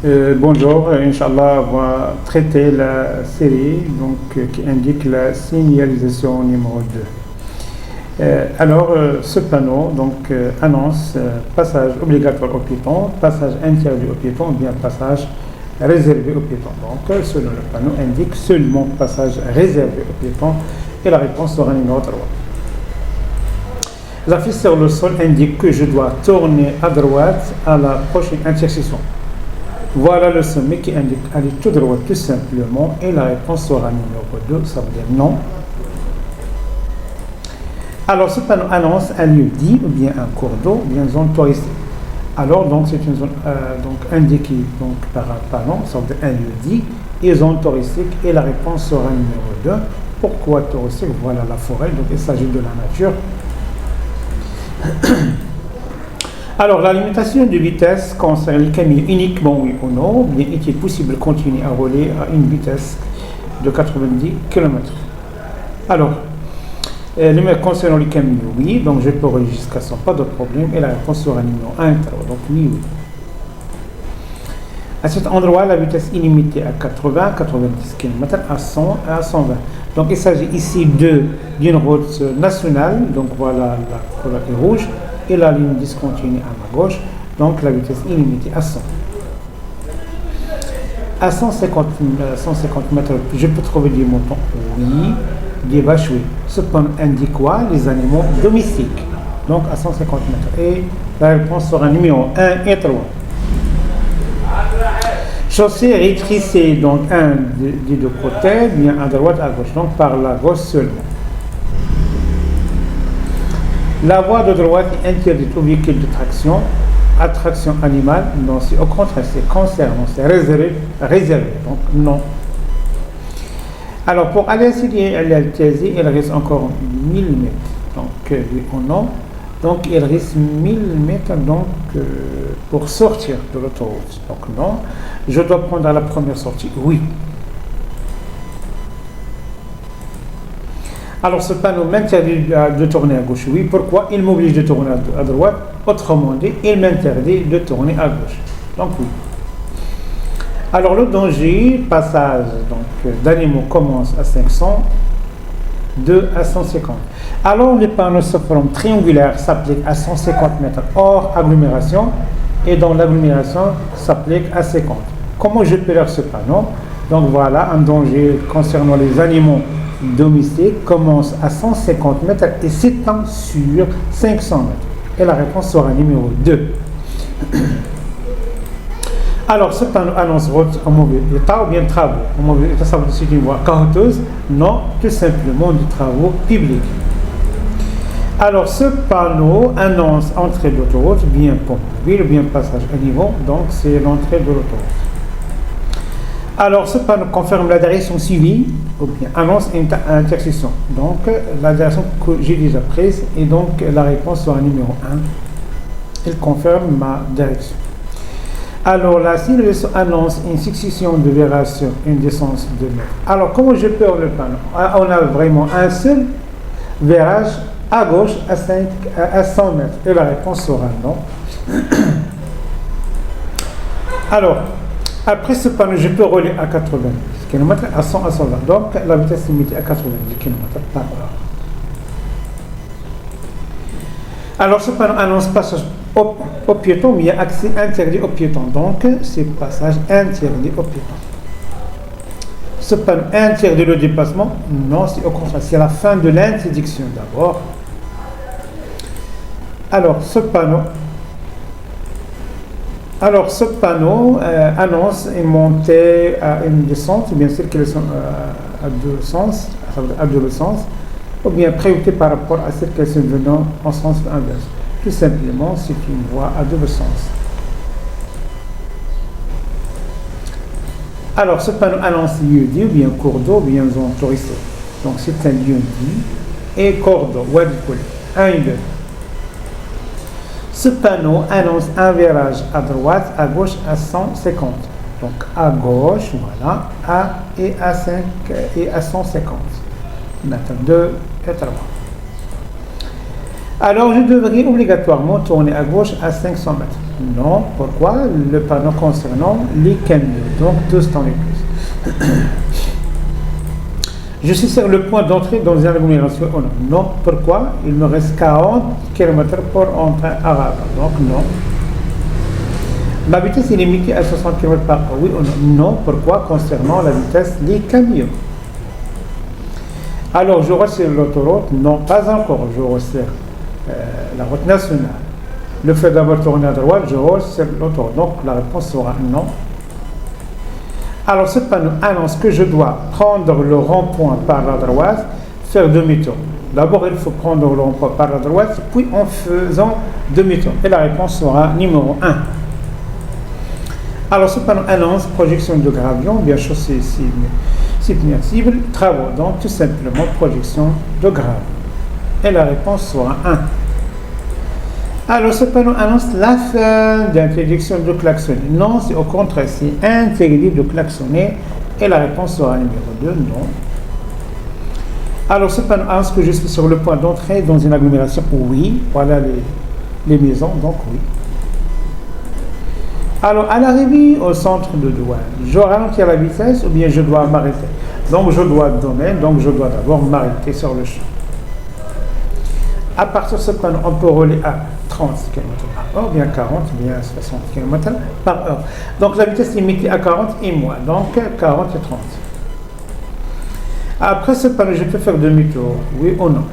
Bonjour, Inch'Allah, on va traiter la série qui indique la signalisation numéro 2. Ce panneau annonce passage obligatoire au piéton, passage interdit au piéton ou bien passage réservé au piéton. Donc, selon le panneau, indique seulement passage réservé au piéton et la réponse sera numéro 3. L'affiche sur le sol indique que je dois tourner à droite à la prochaine intersection. Voilà le sommet qui indique aller tout droit tout simplement et la réponse sera numéro 2, ça veut dire non. Alors ce panneau annonce un lieu dit ou bien un cours d'eau ou bien une zone touristique. Alors c'est une zone indiquée par un panneau, ça veut dire un lieu dit et zone touristique et la réponse sera numéro 2. Pourquoi touristique? Voilà la forêt, donc il s'agit de la nature. Alors, la limitation de vitesse concerne les camions uniquement, oui ou non. Bien, est-il possible de continuer à rouler à une vitesse de 90 km? Alors, concernant les camions, oui, donc je peux rouler jusqu'à 100, pas de problème. Et la réponse sera numéro 1, donc oui. À cet endroit, la vitesse illimitée à 80, 90 km, à 100 et à 120. Donc, il s'agit ici d'une route nationale, donc voilà la couleur est rouge. Et la ligne discontinue à ma gauche, donc la vitesse illimitée à 100. À 150 mètres, je peux trouver des moutons, oui, des vaches, oui. Ce panneau indique quoi? Les animaux domestiques, donc à 150 mètres. Et la réponse sera numéro 1 et 3. Chaussée rétrécissée, donc un des deux côtés, bien à droite, à gauche, donc par la gauche seulement. La voie de droite est interdite aux véhicules de traction, attraction animale, non, c'est au contraire, c'est concernant, c'est réservé, donc non. Alors pour aller à l'Altaisie, il reste encore 1000 mètres, donc oui ou non, donc il reste 1000 mètres pour sortir de l'autoroute, donc non. Je dois prendre la première sortie, oui. Alors ce panneau m'interdit de tourner à gauche, oui. Pourquoi? Il m'oblige de tourner à droite. Autrement dit, il m'interdit de tourner à gauche. Donc oui. Alors le danger, passage d'animaux commence à 500, 2 à 150. Alors les panneaux sous forme triangulaire s'appliquent à 150 mètres hors agglomération et dans l'agglomération s'applique à 50. Comment je peux lire ce panneau? Donc voilà, un danger concernant les animaux domestique commence à 150 mètres et s'étend sur 500 mètres. Et la réponse sera numéro 2. Alors, ce panneau annonce route en mauvais état ou bien travaux. En mauvais état, ça veut dire que c'est une voie caroteuse. Non, tout simplement des travaux publics. Alors, ce panneau annonce entrée d'autoroute, bien pont mobile, bien passage à niveau. Donc, c'est l'entrée de l'autoroute. Alors, ce panneau confirme la direction suivie ou bien annonce une intersection. Donc, la direction que j'ai déjà prise et donc la réponse sera numéro 1. Il confirme ma direction. Alors, la signalisation annonce une succession de virages sur une distance de mètres. Alors, comment je peux le panneau? On a vraiment un seul virage à gauche à 100 mètres. Et la réponse sera non. Alors, après ce panneau, je peux rouler à 80 km, à 100, à 120. Donc, la vitesse limitée à 90 km par heure. Alors, ce panneau annonce passage au piéton, mais il y a accès interdit au piéton. Donc, c'est passage interdit au piéton. Ce panneau interdit le déplacement? Non, c'est au contraire. C'est la fin de l'interdiction d'abord. Alors, ce panneau annonce une montée à une descente, bien sûr qu'elle est à deux sens, à double sens, ou bien priorité par rapport à cette question venant en sens inverse. Tout simplement, c'est une voie à double sens. Alors, ce panneau annonce lieu dit, ou bien cours d'eau, ou bien zone touristique. Donc, c'est un lieu dit et cours d'eau, Wadi Kouli, 1 et 2. Ce panneau annonce un virage à droite, à gauche à 150. Donc à gauche, voilà, et à 5 et à 150. Maintenant 2 et 3. Alors, je devrais obligatoirement tourner à gauche à 500 mètres. Non, pourquoi? Le panneau concernant les camions, donc 2 temps et plus. Je suis sur le point d'entrer dans une agglomération. Oh non, non, pourquoi? Il me reste 40 km pour entrer à Rabat, donc non. La vitesse est limitée à 60 km par heure. Oui ou non? Non, pourquoi? Concernant la vitesse des camions. Alors, je resserre l'autoroute? Non, pas encore, je resserre la route nationale. Le fait d'avoir tourné à droite, je resserre l'autoroute. Donc, la réponse sera non. Alors, ce panneau annonce que je dois prendre le rond-point par la droite, faire demi-tour. D'abord, il faut prendre le rond-point par la droite, puis en faisant demi-tour. Et la réponse sera numéro 1. Alors, ce panneau annonce projection de gravion, bien chaussée submersible, travaux. Donc, tout simplement, projection de gravion. Et la réponse sera 1. Alors, ce panneau annonce la fin d'interdiction de klaxonner. Non, c'est au contraire, c'est interdit de klaxonner. Et la réponse sera numéro 2, non. Alors, ce panneau annonce que je suis sur le point d'entrer dans une agglomération. Oui, voilà les maisons, donc oui. Alors, à l'arrivée au centre de douane, je ralentis la vitesse ou bien je dois m'arrêter? Donc, je dois donner, donc je dois d'abord m'arrêter sur le champ. À partir de ce panneau, on peut rouler à 30 km par heure, bien 40, bien 60 km par heure. Donc, la vitesse limitée à 40 et moins, donc 40 et 30. Après ce panneau, je peux faire demi-tour, oui ou non?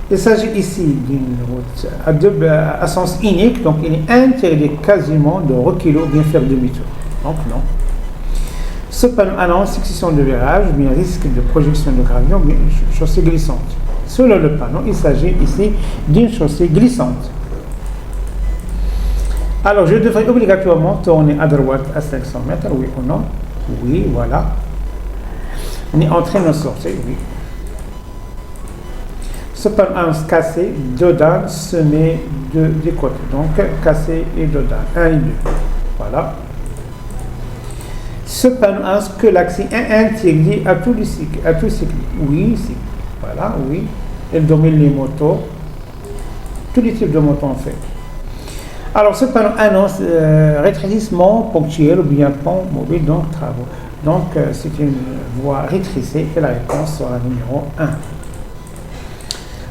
Il s'agit ici d'une route à sens unique, donc il est interdit quasiment de reculer ou bien faire demi-tour. Donc non. Ce panneau annonce succession de virages, bien risque de projection de gravion, bien chaussée glissante. Selon le panneau, il s'agit ici d'une chaussée glissante. Alors, je devrais obligatoirement tourner à droite à 500 mètres, oui ou non? Oui, voilà. On est en train de sortir, oui. Ce panneau annonce cassé, dedans, semé des côtés. Donc, cassé et dedans, 1 et 2. Voilà. Ce panneau annonce que l'accès est interdit à tous les cyclistes. Oui, c'est. Voilà, oui. Elle domine les motos. Tous les types de motos, en fait. Alors, ce panneau annonce rétrécissement ponctuel ou bien pont mobile, donc travaux. Donc, c'est une voie rétrécissée et la réponse sera numéro 1.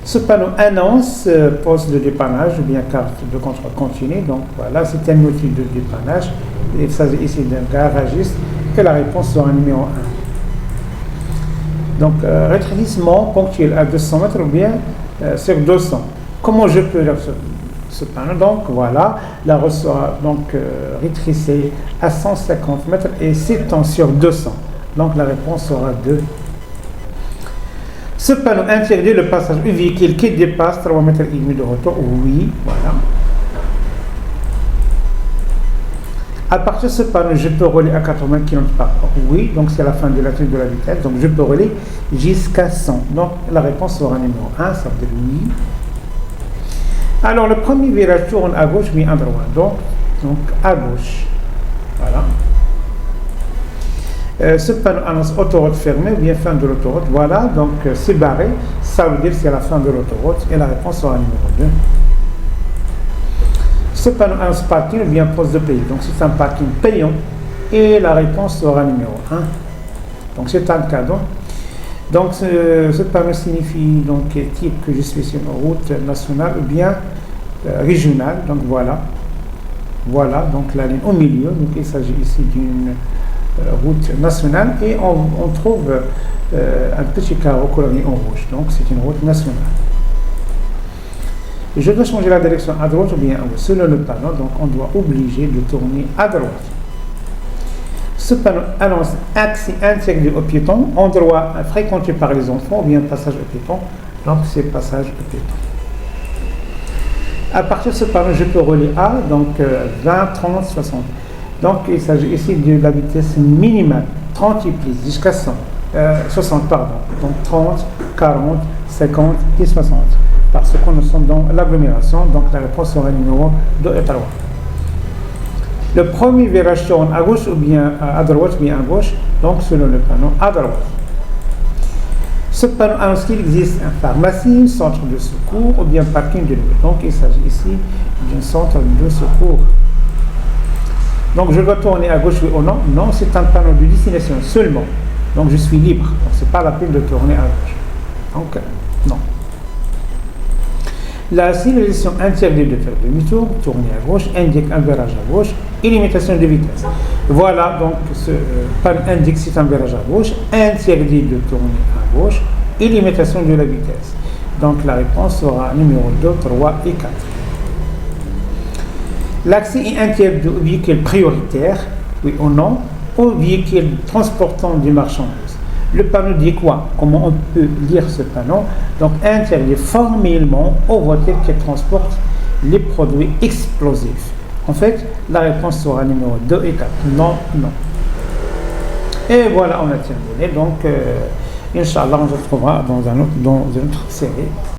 Ce panneau annonce poste de dépannage ou bien carte de contrôle continu. Donc, voilà, c'est un outil de dépannage. Il s'agit ici d'un garagiste et la réponse sera numéro 1. Donc, rétrécissement ponctuel à 200 mètres ou bien sur 200. Comment je peux lire ce panneau? Donc, voilà, la route sera donc rétrécissée à 150 mètres et s'étend sur 200. Donc, la réponse sera 2. Ce panneau interdit le passage du véhicule qui dépasse 3,5 mètres de hauteur. Oui, voilà. À partir de ce panneau, je peux rouler à 80 km par heure. Oui, donc c'est la fin de la tenue de la vitesse. Donc je peux rouler jusqu'à 100. Donc la réponse sera numéro 1, ça veut dire oui. Alors le premier virage tourne à gauche, puis à droite. Donc à gauche. Voilà. Ce panneau annonce autoroute fermée, bien fin de l'autoroute. Voilà, donc c'est barré. Ça veut dire que c'est la fin de l'autoroute. Et la réponse sera numéro 2. Ce panneau annonce parking, bien poste de payer. Donc c'est un parking payant. Et la réponse sera numéro 1. Donc c'est un cadeau. Donc ce panneau signifie donc type que je suis sur une route nationale ou bien régionale. Donc voilà. Voilà, donc la ligne au milieu. Donc il s'agit ici d'une route nationale et on trouve un petit carreau coloré en rouge. Donc c'est une route nationale. Et je dois changer la direction à droite ou bien à gauche. Selon le panneau, donc on doit obliger de tourner à droite. Ce panneau annonce accès interdit aux piétons, endroit fréquenté par les enfants ou bien passage aux piétons. Donc c'est passage aux piétons. À partir de ce panneau, je peux rouler à donc 20, 30, 60. Donc il s'agit ici de la vitesse minimale, 30 et plus, jusqu'à 60, pardon. Donc 30, 40, 50 et 60. Parce que nous sommes dans l'agglomération, donc la réponse sera numéro 2 et 3. Le premier virage tourne à gauche ou bien à droite ou bien à gauche, donc selon le panneau à droite. Ce panneau annonce qu'il existe une pharmacie, centre de secours ou bien parking de nuit. Donc il s'agit ici d'un centre de secours. Donc je dois tourner à gauche, oui ou non? Non, c'est un panneau de destination seulement. Donc je suis libre. Donc c'est pas la peine de tourner à gauche. Donc non. La signalisation interdit de faire demi-tour, tourner à gauche, indique un virage à gauche et limitation de vitesse. Voilà, donc ce panneau indique c'est un virage à gauche, interdit de tourner à gauche et limitation de la vitesse. Donc la réponse sera numéro 2, 3 et 4. L'accès est interdit aux véhicules prioritaires, oui ou non, aux véhicules transportant des marchandises. Le panneau dit quoi? Comment on peut lire ce panneau? Donc, interdit formellement aux voitures qui transportent les produits explosifs. En fait, la réponse sera numéro 2 et 4. Non, non. Et voilà, on a terminé. Donc, Inch'Allah, on se retrouvera dans une autre série.